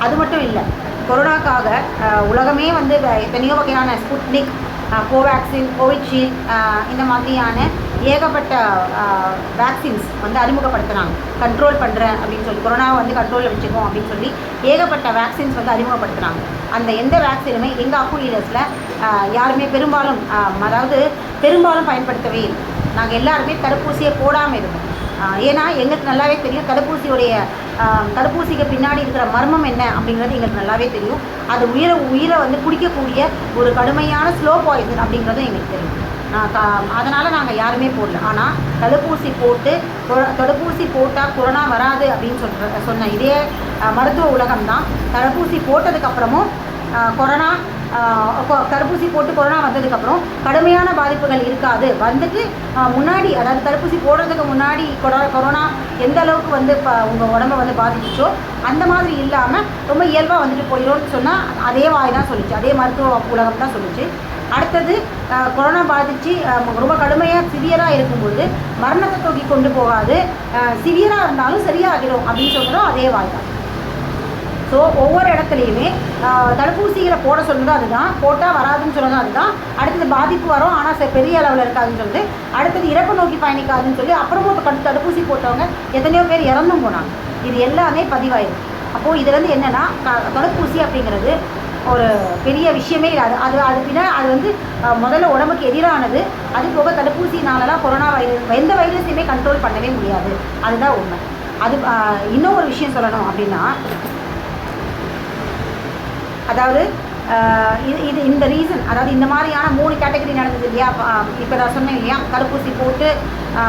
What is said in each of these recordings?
அது மட்டும் இல்லை, கொரோனாக்காக உலகமே வந்து எத்தனையோ வகையான ஸ்புட்னிக், கோவேக்சின், கோவிஷீல்டு இந்த மாதிரியான ஏகப்பட்ட வேக்சின்ஸ் வந்து அறிமுகப்படுத்துகிறாங்க. கண்ட்ரோல் பண்ணுறேன் அப்படின்னு சொல்லி, கொரோனாவை வந்து கண்ட்ரோலில் வச்சுக்கோம் அப்படின்னு சொல்லி ஏகப்பட்ட வேக்சின்ஸ் வந்து அறிமுகப்படுத்துகிறாங்க. அந்த எந்த வேக்சினுமே எங்கள் அக்குலீடர்ஸில் யாருமே பெரும்பாலும் பயன்படுத்தவே இல்லை. நாங்கள் எல்லாருமே தடுப்பூசியை போடாமல் இருந்தோம். ஏன்னா எங்களுக்கு நல்லாவே தெரியும் தடுப்பூசிக்கு பின்னாடி இருக்கிற மர்மம் என்ன அப்படிங்கிறது எங்களுக்கு நல்லாவே தெரியும். அது உயிரை வந்து குடிக்கக்கூடிய ஒரு கடுமையான ஸ்லோ பாய்சன் அப்படிங்கிறதும் எங்களுக்கு தெரியும். அதனால் நாங்கள் யாருமே போடல. ஆனால் தடுப்பூசி போட்டால் கொரோனா வராது அப்படின்னு சொன்ன இதே மருத்துவ உலகம் தான் தடுப்பூசி போட்டதுக்கப்புறமும் தடுப்பூசி போட்டு கொரோனா வந்ததுக்கப்புறம் கடுமையான பாதிப்புகள் இருக்காது, வந்துட்டு முன்னாடி, அதாவது தடுப்பூசி போடுறதுக்கு முன்னாடி கொரோனா எந்த அளவுக்கு வந்து உங்கள் உடம்பை வந்து பாதிச்சிச்சோ அந்த மாதிரி இல்லாமல் ரொம்ப இயல்பாக வந்துட்டு போயிடும்னு சொன்னால் அதே வாய் தான் சொல்லிச்சு, அதே மருத்துவ உலகம் தான் சொல்லிச்சு. அடுத்தது கொரோனா பாதித்து ரொம்ப கடுமையாக சிவியராக இருக்கும்பொழுது மரணத்தை தூக்கி கொண்டு போகாது, சிவியராக இருந்தாலும் சரியாகிடும் அப்படின்னு சொல்கிறோம் அதே வாய் தான். ஸோ ஒவ்வொரு இடத்துலையுமே தடுப்பூசிகளை போட சொல்கிறது அதுதான், போட்டால் வராதுன்னு சொல்கிறது அதுதான். அடுத்தது பாதிப்பு வரும் ஆனால் பெரிய அளவில் இருக்காதுன்னு சொல்லிட்டு, அடுத்தது இறப்பு நோக்கி பயணிக்காதுன்னு சொல்லி அப்புறமும் தடுப்பூசி போட்டவங்க எத்தனையோ பேர் இறந்தும் போனாங்க. இது எல்லாமே பதிவாயிடும். அப்போது இதுலேருந்து என்னென்னா, தடுப்பூசி அப்படிங்கிறது ஒரு பெரிய விஷயமே இல்லை. அது பின்னா அது வந்து முதல்ல உடம்புக்கு எதிரானது. அது போக தடுப்பூசினாலலாம் கொரோனா எந்த வைரஸையுமே கண்ட்ரோல் பண்ணவே முடியாது, அதுதான் உண்மை. அது இன்னும் ஒரு விஷயம் சொல்லணும் அப்படின்னா, அதாவது இது இந்த ரீசன், அதாவது இந்த மாதிரியான 3 கேட்டகரி நடந்தது இல்லையா. இப்போ நான் சொன்னேன் இல்லையா, தடுப்பூசி போட்டு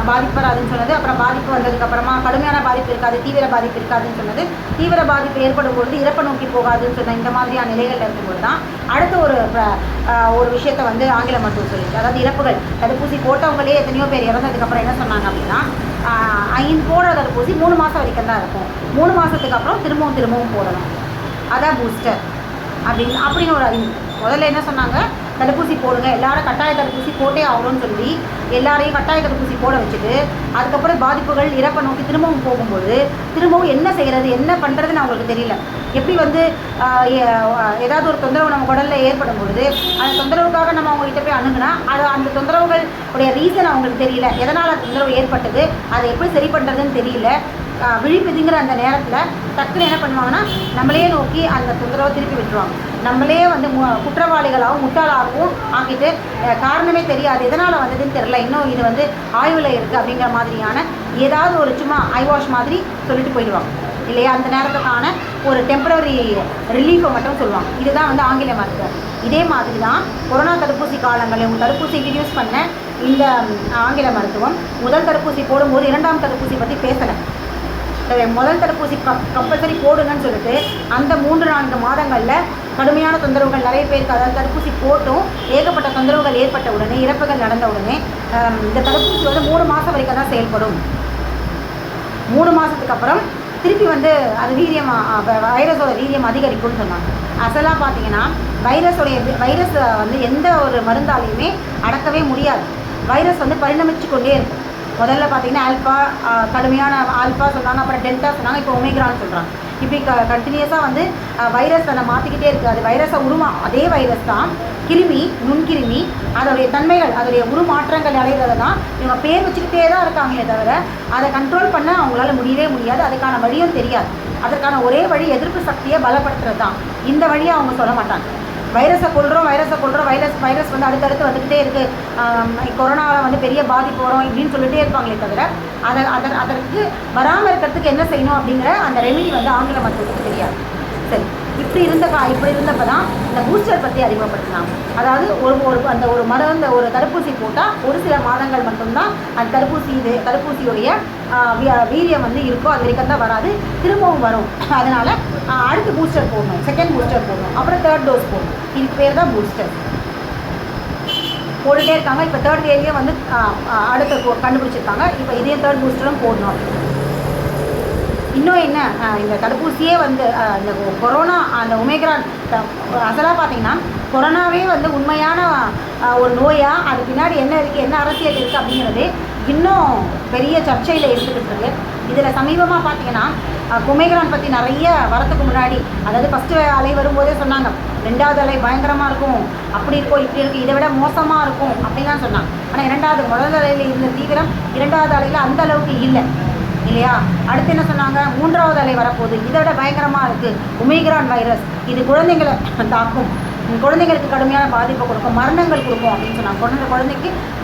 பாதிப்பு வராதுன்னு சொன்னது, அப்புறம் பாதிப்பு வந்ததுக்கப்புறமா கடுமையான பாதிப்பு இருக்காது, தீவிர பாதிப்பு இருக்காதுன்னு சொன்னது, தீவிர பாதிப்பு ஏற்படும் பொழுது இறப்பை நோக்கி போகாதுன்னு சொன்ன இந்த மாதிரியான நிலைகள் இருக்கும்போது தான் அடுத்த ஒரு விஷயத்தை வந்து ஆங்கில மருத்துவம் சொல்லிச்சு. அதாவது இறப்புகள், தடுப்பூசி போட்டவங்களே எத்தனையோ பேர் இறந்ததுக்கப்புறம் என்ன சொன்னாங்க அப்படின்னா, போடுற தடுப்பூசி 3 மாதம் வரைக்கும் தான் இருக்கும், 3 மாதத்துக்கு அப்புறம் திரும்பவும் போடணும், அதான் பூஸ்டர் அப்படின்னு ஒரு முதல்ல என்ன சொன்னாங்க, தடுப்பூசி போடுங்க, எல்லாரும் கட்டாய தடுப்பூசி போட்டே ஆகணும்னு சொல்லி எல்லாரையும் கட்டாய தடுப்பூசி போட வச்சுட்டு, அதுக்கப்புறம் பாதிப்புகள் இறப்பை நோக்கி திரும்பவும் போகும்போது திரும்பவும் என்ன செய்கிறது, என்ன பண்ணுறதுன்னு அவங்களுக்கு தெரியல. எப்படி வந்து ஏதாவது ஒரு தொந்தரவு நம்ம உடலில் ஏற்படும் பொழுது அந்த தொந்தரவுக்காக நம்ம அவங்ககிட்ட போய் அணுகுனா அந்த தொந்தரவுகள் உடைய ரீசன் அவங்களுக்கு தெரியல, எதனால் அந்த தொந்தரவு ஏற்பட்டது, அதை எப்படி சரி பண்ணுறதுன்னு தெரியல. விழிப்புதுங்கிற அந்த நேரத்தில் டக்குன்னு என்ன பண்ணுவாங்கன்னா, நம்மளே நோக்கி அந்த தொந்தரவை திருப்பி விட்டுருவாங்க. நம்மளே வந்து குற்றவாளிகளாகவும் முட்டாளாகவும் ஆக்கிட்டு காரணமே தெரியாது, எதனால் வந்ததுன்னு தெரியல, இன்னும் இது வந்து ஆய்வில் இருக்குது அப்படிங்கிற மாதிரியான ஏதாவது ஒரு சும்மா ஐவாஷ் மாதிரி சொல்லிட்டு போயிடுவாங்க இல்லையா. அந்த நேரத்துக்கான ஒரு டெம்பரரி ரிலீஃபை மட்டும் சொல்லுவாங்க. இதுதான் வந்து ஆங்கில மருத்துவம். இதே மாதிரி தான் கொரோனா தடுப்பூசி காலங்களில் தடுப்பூசி இன்ட்ரடியூஸ் பண்ண இந்த ஆங்கில மருத்துவம் முதல் தடுப்பூசி போடும்போது 2ஆம் தடுப்பூசி பற்றி பேசலை. முதல் தடுப்பூசி கம்பல்சரி போடுங்கன்னு சொல்லிட்டு அந்த 3-4 மாதங்களில் கடுமையான தொந்தரவுகள் நிறைய பேருக்கு, அதாவது தடுப்பூசி போட்டும் ஏகப்பட்ட தொந்தரவுகள் ஏற்பட்ட உடனே, இறப்புகள் நடந்த உடனே இந்த தடுப்பூசி வந்து 3 மாதம் வரைக்கும் தான் செயல்படும், 3 மாதத்துக்கு அப்புறம் திருப்பி வந்து அது வைரஸோட வீரியம் அதிகரிக்கும்னு சொன்னாங்க. அசலாக பார்த்தீங்கன்னா வைரஸ் வந்து எந்த ஒரு மருந்தாலையுமே அடக்கவே முடியாது. வைரஸ் வந்து பரிணமிச்சு கொண்டே இருக்கும். முதல்ல பார்த்தீங்கன்னா கடுமையான ஆல்ஃபா சொன்னாங்க, அப்புறம் டெல்டா சொன்னாங்க, இப்போ ஒமேக்ரான்னு சொல்கிறாங்க. இப்படி கண்டினியூஸாக வந்து வைரஸ் அதை மாற்றிக்கிட்டே இருக்குது. அது வைரஸை அதே வைரஸ் தான் நுண்கிருமி, அதோடைய தன்மைகள், அதோடைய உருமாற்றங்கள் அடைகிறத தான் இவங்க பேர் வச்சுக்கிட்டே தான் இருக்காங்களே தவிர அதை கண்ட்ரோல் பண்ண அவங்களால முடியவே முடியாது. அதுக்கான வழியும் தெரியாது. அதற்கான ஒரே வழி எதிர்ப்பு சக்தியை பலப்படுத்துறது தான். இந்த வழியை அவங்க சொல்ல மாட்டாங்க. வைரஸை கொள்கிறோம், வைரஸ் வந்து அடுத்தடுத்து வந்துக்கிட்டே இருக்குது, கொரோனாவில் வந்து பெரிய பாதிப்பு வரும் இப்படின்னு சொல்லிகிட்டே இருப்பாங்களே தவிர அதற்கு வராமல் இருக்கிறதுக்கு என்ன செய்யணும் அப்படிங்கிற அந்த ரெமிடி வந்து ஆங்கில மருத்துவத்துக்கு தெரியாது. சரி, இப்படி இருந்தப்போ தான் இந்த பூஸ்டர் பற்றி அறிமுகப்படுத்தினாங்க. அதாவது ஒரு தடுப்பூசி போட்டால் ஒரு சில மாதங்கள் மட்டும்தான் அந்த தடுப்பூசியுடைய வீரியம் வந்து இருக்கோ, அது வரைக்கும் தான் வராது, திரும்பவும் வரும். அதனால் அடுத்து பூஸ்டர் போடணும், செகண்ட் பூஸ்டர் போடணும், அப்புறம் 3rd டோஸ் போடணும். இதுக்கு பேர் தான் பூஸ்டர். போட்டுகிட்டே இருக்காங்க. இப்போ 3rd வேவ்லேயே வந்து அடுத்த கண்டுபிடிச்சிருக்காங்க. இப்போ இதே 3rd பூஸ்டரும் போடணும் அப்படின்னு. இன்னும் என்ன, இந்த தடுப்பூசியே வந்து இந்த கொரோனா, அந்த ஒமேக்ரான், அதெல்லாம் பார்த்தீங்கன்னா கொரோனாவே வந்து உண்மையான ஒரு நோயா, அது பின்னாடி என்ன இருக்குது, என்ன அரசியல் இருக்குது அப்படிங்கிறது இன்னும் பெரிய சர்ச்சையில் எடுத்துக்கிட்டு இருக்கு. இதில் சமீபமாக பார்த்தீங்கன்னா ஒமேக்ரான் பற்றி நிறைய வரத்துக்கு முன்னாடி, அதாவது ஃபஸ்ட்டு அலை வரும்போதே சொன்னாங்க 2வது அலை பயங்கரமாக இருக்கும், அப்படி இருக்கும் இப்படி இருக்கும், இதை விட மோசமாக இருக்கும் அப்படின்லாம் சொன்னாங்க. ஆனால் முதல் அலையில் இருந்த தீவிரம் 2வது அலையில் அந்த அளவுக்கு இல்லை இல்லையா? அடுத்து என்ன சொன்னாங்க, 3வது அலை வரப்போகுது, இதை விட பயங்கரமாக இருக்குது ஒமேக்ரான் வைரஸ், இது குழந்தைங்களை தாக்கும், குழந்தைங்களுக்கு கடுமையான பாதிப்பை கொடுக்கும், மரணங்கள் கொடுக்கும் அப்படின்னு சொன்னாங்க.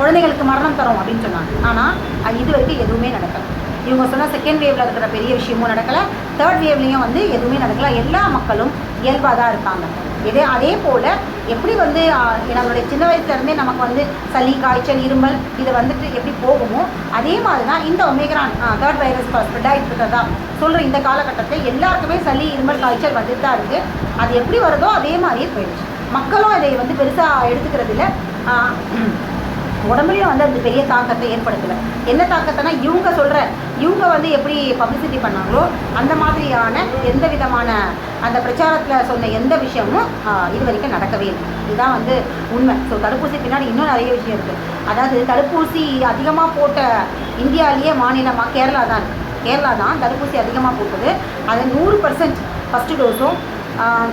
குழந்தைங்களுக்கு மரணம் தரும் அப்படின்னு சொன்னாங்க. ஆனால் இது வரைக்கும் எதுவுமே நடக்கலை. இவங்க சொன்னால் செகண்ட் வேவில் இருக்கிற பெரிய விஷயமும் நடக்கலை, தேர்ட் வேவ்லேயும் வந்து எதுவுமே நடக்கலை. எல்லா மக்களும் இயல்பாக தான் இருக்காங்க. அதே போல் எப்படி வந்து நம்மளுடைய சின்ன வயசுலேருந்தே நமக்கு வந்து சளி, காய்ச்சல், இருமல் இது வந்துட்டு எப்படி போகுமோ அதே மாதிரி தான் இந்த ஒமேக்ரான் தேர்ட் வைரஸ் ஸ்ப்ரெட் ஆகிட்டு இருக்கிறதா சொல்கிற இந்த காலகட்டத்தில் எல்லாருக்குமே சளி, இருமல், காய்ச்சல் வந்துட்டு தான் இருக்குது. அது எப்படி வருதோ அதே மாதிரியே போயிடுச்சு. மக்களும் அதை வந்து பெருசாக எடுத்துக்கிறது இல்லை, உடம்புலையும் வந்து அது பெரிய தாக்கத்தை ஏற்படுத்தலை. என்ன தாக்கத்தைனா இவங்க வந்து எப்படி பப்ளிசிட்டி பண்ணாங்களோ அந்த மாதிரியான எந்த விதமான அந்த பிரச்சாரத்தில் சொன்ன எந்த விஷயமும் இது வரைக்கும் நடக்கவே இல்லை. இதுதான் வந்து உண்மை. ஸோ தடுப்பூசி பின்னாடி இன்னும் நிறைய விஷயம் இருக்குது. அதாவது தடுப்பூசி அதிகமாக போட்ட இந்தியாவிலேயே மாநிலமாக கேரளா தான் தடுப்பூசி அதிகமாக போட்டது. அது 100% ஃபஸ்ட்டு டோஸும்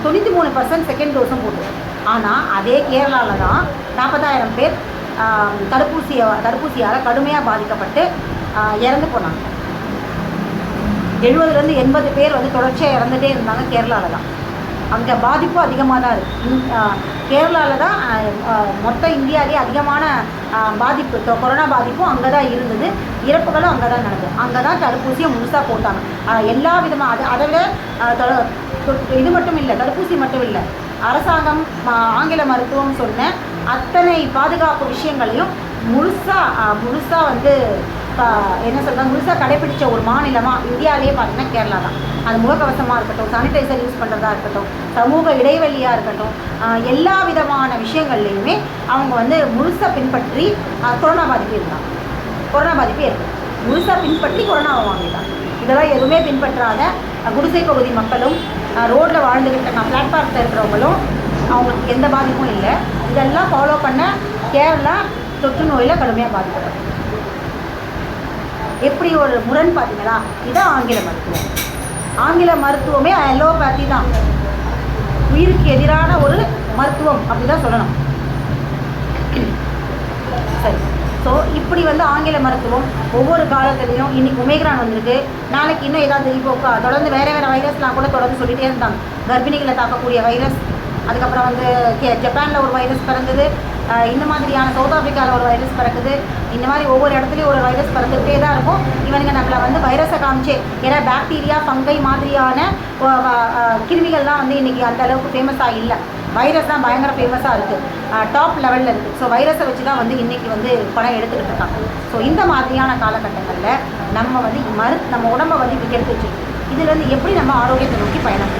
93% செகண்ட் டோஸும் போட்டது. ஆனால் அதே கேரளாவில் தான் 40,000 பேர் தடுப்பூசியால் கடுமையாக பாதிக்கப்பட்டு இறந்து போனாங்க. 70லேருந்து 80 பேர் வந்து தொடர்ச்சியாக இறந்துகிட்டே இருந்தாங்க கேரளாவில் தான். அங்கே பாதிப்பும் அதிகமாக தான் இருக்குது. கேரளாவில் தான் மொத்த இந்தியாவிலே அதிகமான பாதிப்பு, கொரோனா பாதிப்பும் அங்கே தான் இருந்தது, இறப்புகளும் அங்கே தான் நடந்தது. அங்கே தான் தடுப்பூசியை முழுசாக போட்டாங்க. எல்லா விதமாக அதை விட இது மட்டும் இல்லை, தடுப்பூசி மட்டும் இல்லை, அரசாங்கம் ஆங்கில மருத்துவம் சொன்ன அத்தனை பாதுகாப்பு விஷயங்களையும் முழுசாக வந்து என்ன சொல்கிறாங்க, முழுசாக கடைபிடிச்ச ஒரு மாநிலமாக இந்தியாவிலேயே பார்த்தீங்கன்னா கேரளா தான். அது முகக்கவசமாக இருக்கட்டும், சானிடைசர் யூஸ் பண்ணுறதா இருக்கட்டும், சமூக இடைவெளியாக இருக்கட்டும், எல்லா விதமான விஷயங்கள்லையுமே அவங்க வந்து முழுசாக பின்பற்றி கொரோனா பாதிப்பு இருக்குது, முழுசாக பின்பற்றி கொரோனாவை வாங்கிட்டாங்க. இதெல்லாம் எதுவுமே பின்பற்றாத குடிசை பகுதி மக்களும் ரோட்டில் வாழ்ந்துக்கிட்டு இருக்க பிளாட்ஃபார்மில் இருக்கிறவங்களும் அவங்களுக்கு எந்த பாதிப்பும் இல்லை. இதெல்லாம் ஃபாலோ பண்ண கேரளா தொற்று நோயில் கடுமையாக பாதிக்கப்படும். எப்படி ஒரு முரண் பார்த்தீங்களா? இதுதான் ஆங்கில மருத்துவமே அலோபதி தான், உயிருக்கு எதிரான ஒரு மருத்துவம் அப்படி தான் சொல்லணும். சரி, ஸோ இப்படி வந்து ஆங்கில மருத்துவம் ஒவ்வொரு காலத்துலேயும் இன்றைக்கி ஒமேக்ரான் வந்திருக்கு, நாளைக்கு இன்னும் ஏதாவது இப்போ தொடர்ந்து வேறு வைரஸ்லாம் கூட தொடர்ந்து சொல்லிகிட்டே இருந்தாங்க. கர்ப்பிணிகளை தாக்கக்கூடிய வைரஸ், அதுக்கப்புறம் வந்து ஜப்பானில் ஒரு வைரஸ் பிறந்தது, இந்த மாதிரியான சவுத் ஆஃப்ரிக்காவில் ஒரு வைரஸ் பிறக்குது. இந்த மாதிரி ஒவ்வொரு இடத்துலையும் ஒரு வைரஸ் பிறந்துகிட்டே தான் இருக்கும். இவனுங்க நம்மளை வந்து வைரஸை காமிச்சு, ஏன்னா பாக்டீரியா, ஃபங்கை மாதிரியான கிருமிகள்லாம் வந்து இன்றைக்கி அந்த அளவுக்கு ஃபேமஸாக இல்லை. வைரஸ் தான் பயங்கர ஃபேமஸாக இருக்குது, டாப் லெவலில் இருக்குது. ஸோ வைரஸை வச்சு தான் வந்து இன்றைக்கி வந்து படம் எடுத்துக்கிட்டு இருக்காங்க. ஸோ இந்த மாதிரியான காலகட்டங்களில் நம்ம வந்து நம்ம உடம்பை வந்து இப்படி கெடுத்து வச்சுருக்கோம். இதில் வந்து எப்படி நம்ம ஆரோக்கியத்தை நோக்கி பயணம்